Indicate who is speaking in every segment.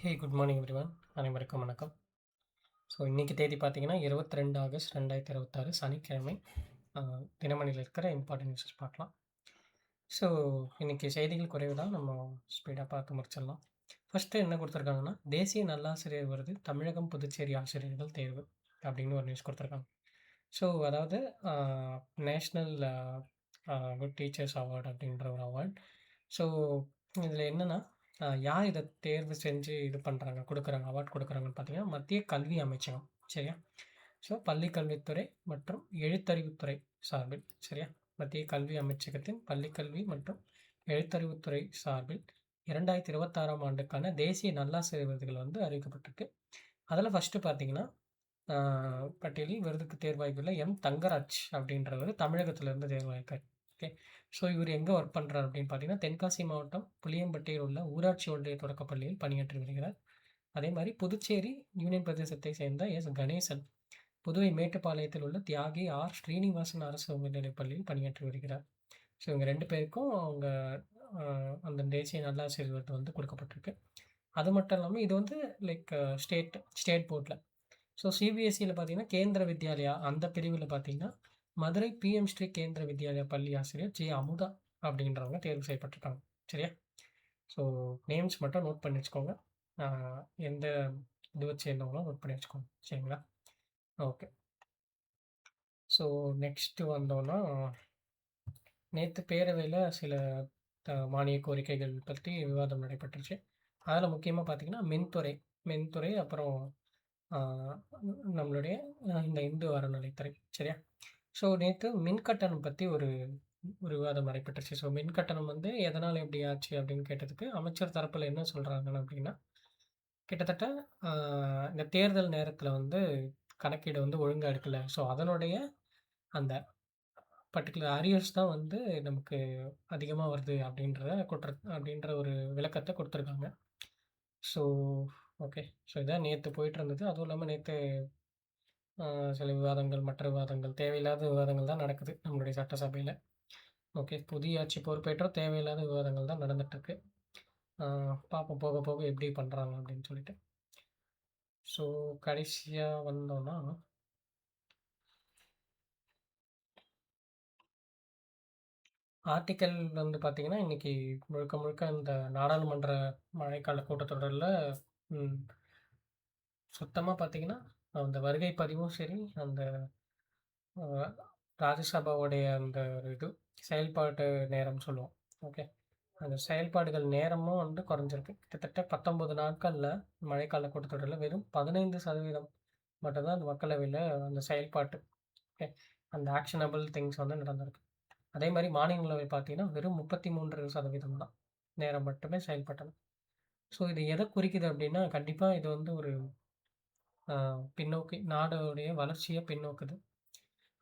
Speaker 1: ஹே good morning everyone. அனைவருக்கும் வணக்கம். So இன்னைக்கு தேதி பார்த்தீங்கன்னா 22 ஆகஸ்ட் 2026 சனிக்கிழமை. தினமணியில் இருக்கிற இம்பார்ட்டன்ட் நியூஸஸ் பார்க்கலாம். ஸோ இன்னைக்கு செய்திகள் குறைவு தான், நம்ம ஸ்பீடாக பார்த்து முடிச்சிடலாம். ஃபஸ்ட்டு என்ன கொடுத்துருக்காங்கன்னா, தேசிய நல்லாசிரியர் விருது தமிழகம் புதுச்சேரி ஆசிரியர்கள் தேர்வு அப்படின்னு ஒரு நியூஸ் கொடுத்துருக்காங்க. ஸோ அதாவது நேஷ்னல் குட் டீச்சர்ஸ் அவார்டு அப்படின்ற ஒரு அவார்ட். ஸோ இதில் என்னென்னா, யார் இதை தேர்வு செஞ்சு இது பண்ணுறாங்க, கொடுக்குறாங்க, அவார்ட் கொடுக்குறாங்கன்னு பார்த்தீங்கன்னா, மத்திய கல்வி அமைச்சகம். சரியா? ஸோ பள்ளிக் கல்வித்துறை மற்றும் எழுத்தறிவுத்துறை சார்பில். சரியா? மத்திய கல்வி அமைச்சகத்தின் பள்ளிக்கல்வி மற்றும் எழுத்தறிவுத்துறை சார்பில் 2026ஆம் ஆண்டுக்கான தேசிய நல்லாசிரியர் விருதுகள் வந்து அறிவிக்கப்பட்டிருக்கு. அதில் ஃபஸ்ட்டு பார்த்தீங்கன்னா, பட்டியலில் விருதுக்கு தேர்வாகியுள்ள தங்கராஜ் அப்படின்றவர் தமிழகத்திலிருந்து தேர்வாயிருக்கார். ஓகே. ஸோ இவர் எங்கே ஒர்க் பண்ணுறார் அப்படின்னு பார்த்தீங்கன்னா, தென்காசி மாவட்டம் புளியம்பட்டியில் உள்ள ஊராட்சி ஒன்றிய தொடக்கப்பள்ளியில் பணியாற்றி வருகிறார். அதே மாதிரி புதுச்சேரி யூனியன் பிரதேசத்தை சேர்ந்த கணேசன் புதுவை மேட்டுப்பாளையத்தில் உள்ள தியாகி ஸ்ரீனிவாசன் அரசு உயர்நிலைப் பள்ளியில் பணியாற்றி வருகிறார். ஸோ இவங்க 2 பேருக்கும் அவங்க அந்த தேசிய நல்லாசிரியர் விருது வந்து கொடுக்கப்பட்டிருக்கு. அது மட்டும் இல்லாமல் இது வந்து லைக் ஸ்டேட் போர்டில். ஸோ சிபிஎஸ்சியில் பார்த்தீங்கன்னா, கேந்திர வித்யாலயா அந்த பிரிவில் பார்த்தீங்கன்னா, மதுரை பிஎம் ஸ்ரீ கேந்திர வித்யாலயா பள்ளி ஆசிரியர் ஜே அமுதா அப்படின்றவங்க தேர்வு செய்யப்பட்டிருக்காங்க. சரியா? ஸோ நேம்ஸ் மட்டும் நோட் பண்ணி வச்சுக்கோங்க. எந்த இதுவை சேர்ந்தவங்களும் நோட் பண்ணி வச்சுக்கோங்க. சரிங்களா? ஓகே. ஸோ நெக்ஸ்ட்டு வந்தோன்னா, நேற்று பேரவையில் சில மானிய கோரிக்கைகள் பற்றி விவாதம் நடைபெற்றுச்சு. அதில் முக்கியமாக பார்த்தீங்கன்னா, மின்துறை அப்புறம் நம்மளுடைய இந்த இந்து அறநிலைத்துறை. சரியா? ஸோ நேற்று மின்கட்டணம் பற்றி ஒரு விவாதம் நடைபெற்றுச்சு. ஸோ மின்கட்டணம் வந்து எதனால் எப்படி ஆச்சு அப்படின்னு கேட்டதுக்கு, அமைச்சர் தரப்பில் என்ன சொல்கிறாங்கன்னு அப்படின்னா, கிட்டத்தட்ட இந்த தேர்தல் நேரத்தில் வந்து கணக்கீடு வந்து ஒழுங்காக எடுக்கல. ஸோ அதனுடைய அந்த பர்ட்டிகுலர் அரியர்ஸ் தான் வந்து நமக்கு அதிகமாக வருது அப்படின்ற ஒரு விளக்கத்தை கொடுத்துருக்காங்க. So okay. ஸோ இதான் நேற்று போயிட்டு இருந்தது. அதுவும் இல்லாமல் நேற்று சில விவாதங்கள், மற்ற விவாதங்கள், தேவையில்லாத விவாதங்கள் தான் நடக்குது நம்மளுடைய சட்டசபையில். ஓகே. புதிய ஆட்சி பொறுப்பேற்றோம் தேவையில்லாத விவாதங்கள் தான் நடந்துகிட்ருக்கு. பார்ப்போம் போக போக எப்படி பண்ணுறாங்க அப்படின்னு சொல்லிட்டு. ஸோ கடைசியாக வந்தோன்னா, ஆர்டிக்கல் வந்து பார்த்தீங்கன்னா, இன்றைக்கி முழுக்க முழுக்க இந்த நாடாளுமன்ற மழைக்கால கூட்டத்தொடரில் சுத்தமாக பார்த்தீங்கன்னா, அந்த வருகை பதிவும் சரி, அந்த ராஜ்யசபாவுடைய அந்த ஒரு செயல்பாட்டு நேரம் சொல்லுவோம். ஓகே. அந்த செயல்பாடுகள் நேரமும் வந்து குறைஞ்சிருக்கு. கிட்டத்தட்ட 19 நாட்களில் மழைக்கால கூட்டத்தொடரில் வெறும் 15% மட்டும்தான் அந்த மக்களவையில் அந்த செயல்பாட்டு ஓகே அந்த ஆக்ஷனபிள் திங்ஸ் வந்து நடந்திருக்கு. அதே மாதிரி மாநிலங்களவை பார்த்தீங்கன்னா, வெறும் 33% தான் நேரம் மட்டுமே செயல்பட்டது. ஸோ இது எதை குறிக்குது அப்படின்னா, கண்டிப்பாக இது வந்து ஒரு பின்னோக்கி நாடுடைய வளர்ச்சியை பின்னோக்குது.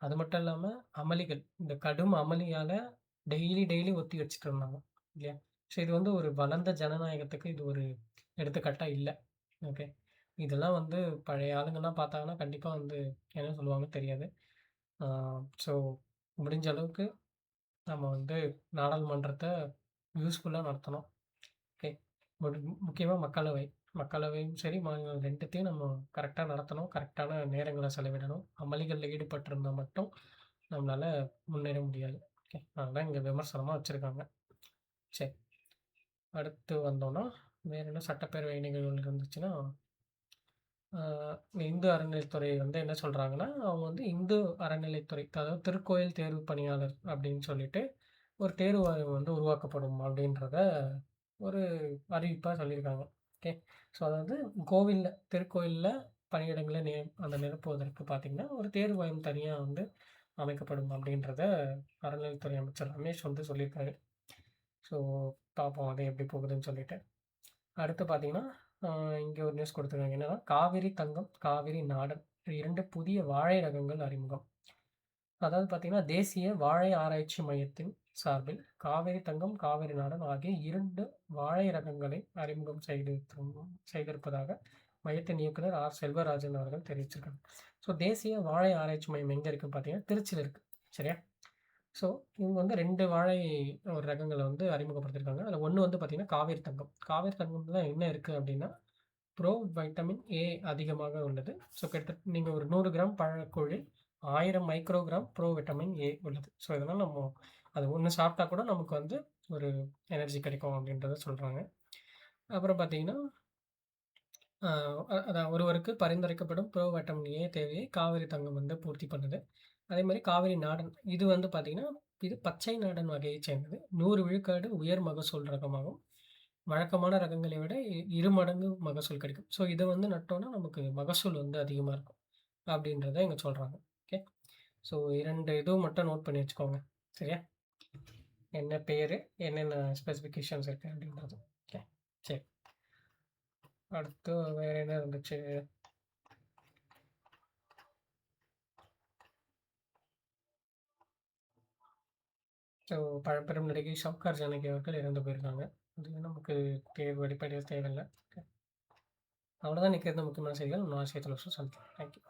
Speaker 1: அது மட்டும் இல்லாமல் அமளிகள், இந்த கடும் அமளியால் டெய்லி ஒத்தி வச்சுட்டு இருந்தாங்க இல்லையா? ஸோ இது வந்து ஒரு வளர்ந்த ஜனநாயகத்துக்கு இது ஒரு எடுத்துக்காட்டாக இல்லை. ஓகே. இதெல்லாம் வந்து பழைய ஆளுங்கள்லாம் பார்த்தாங்கன்னா கண்டிப்பாக வந்து என்ன சொல்லுவாங்கன்னு தெரியாது. ஸோ முடிஞ்ச அளவுக்கு நம்ம வந்து நாடாளுமன்றத்தை யூஸ்ஃபுல்லாக நடத்தணும். ஓகே. முக்கியமாக மக்களவையும் சரி, மாநிலம் 2த்தையும் நம்ம கரெக்டாக நடத்தணும். கரெக்டான நேரங்களை செலவிடணும். அமளிகளில் ஈடுபட்டிருந்தால் மட்டும் நம்மளால் முன்னேற முடியாது. ஓகே. அதெல்லாம் இங்கே விமர்சனமாக வச்சுருக்காங்க. சரி. அடுத்து வந்தோன்னா, வேறு என்ன சட்டப்பேரவை நிகழ்வுகள் இருந்துச்சுன்னா, இந்து அறநிலைத்துறை வந்து என்ன சொல்கிறாங்கன்னா, அவங்க வந்து இந்து அறநிலைத்துறை, அதாவது திருக்கோயில் தேர்வு பணியாளர் அப்படின்னு சொல்லிட்டு ஒரு தேர்வு வாரியம் வந்து உருவாக்கப்படும் அப்படின்றத ஒரு அறிவிப்பாக சொல்லியிருக்காங்க. ஓகே. ஸோ அதாவது திருக்கோயிலில் பணியிடங்களை அந்த நிரப்புவதற்கு பார்த்திங்கன்னா, ஒரு தேர்வு வாரியம் தனியாக வந்து அமைக்கப்படும் அப்படின்றத அறநிலைத்துறை அமைச்சர் ரமேஷ் வந்து சொல்லியிருக்காரு. ஸோ பார்ப்போம் அது எப்படி போகுதுன்னு சொல்லிட்டு. அடுத்து பார்த்திங்கன்னா, இங்கே ஒரு நியூஸ் கொடுத்துருக்காங்க. என்னென்னா, காவிரி தங்கம், காவிரி நாடன் 2 புதிய வாழை ரகங்கள் அறிமுகம். அதாவது பார்த்திங்கன்னா, தேசிய வாழை ஆராய்ச்சி மையத்தின் சார்பில் காவிரி தங்கம், காவிரி நாடன் ஆகிய 2 வாழை ரகங்களை அறிமுகம் செய்திருப்பதாக மையத்தின் இயக்குனர் செல்வராஜன் அவர்கள் தெரிவிச்சிருக்காங்க. ஸோ தேசிய வாழை ஆராய்ச்சி மையம் எங்கே இருக்குன்னு பார்த்தீங்கன்னா, திருச்சியில் இருக்குது. சரியா? ஸோ இவங்க வந்து 2 வாழை ஒரு ரகங்களை வந்து அறிமுகப்படுத்தியிருக்காங்க. அதில் ஒன்று வந்து பார்த்திங்கன்னா காவேரி தங்கம். காவேரி தங்கம்ல என்ன இருக்குது அப்படின்னா, ப்ரோ வைட்டமின் ஏ அதிகமாக உள்ளது. ஸோ கிட்டத்தட்ட நீங்க ஒரு 100 கிராம் பழக்கூழில் 1000 மைக்ரோகிராம் ப்ரோ விட்டமின் ஏ உள்ளது. ஸோ இதனால நம்ம அது ஒண்ணு சாப்பிட்டா கூட நமக்கு வந்து ஒரு எனர்ஜி கிடைக்கும் அப்படின்றத சொல்றாங்க. அப்புறம் பார்த்தீங்கன்னா, அ அதான் ஒருவருக்கு பரிந்துரைக்கப்படும் ப்ரோ வைட்டமின் ஏ தேவையை காவிரி தங்கம் வந்து பூர்த்தி பண்ணுது. அதேமாரி காவிரி நாடன் இது வந்து பார்த்தீங்கன்னா, இது பச்சை நாடன் வகையைச் சேர்ந்தது. 100 விழுக்காடு உயர் மகசூல் ரகமாகும். வழக்கமான ரகங்களை விட 2 மடங்கு மகசூல் கிடைக்கும். ஸோ இத வந்து நட்டோம்னா நமக்கு மகசூல் வந்து அதிகமா இருக்கும். அப்படின்றத இங்க சொல்றாங்க. ஓகே. ஸோ 2 இதுவும் மட்டும் நோட் பண்ணி வச்சுக்கோங்க. சரியா? என்ன பேரு, என்னென்ன ஸ்பெசிஃபிகேஷன்ஸ் இருக்கு அப்படின்றது. ஓகே. சரி. அடுத்து வேற என்ன இருந்துச்சு? ஸோ பழம்பெரும் நடிகை சௌகார் ஜானகி அவர்கள் இறந்து போயிருக்காங்க. அது நமக்கு வெளிப்படையா தேவையில்ல. ஓகே. அவ்வளோதான் இன்னைக்கு இருந்த முக்கியமான செய்திகள். இன்னொரு விஷயத்துல சந்திக்கலாம். Thank you.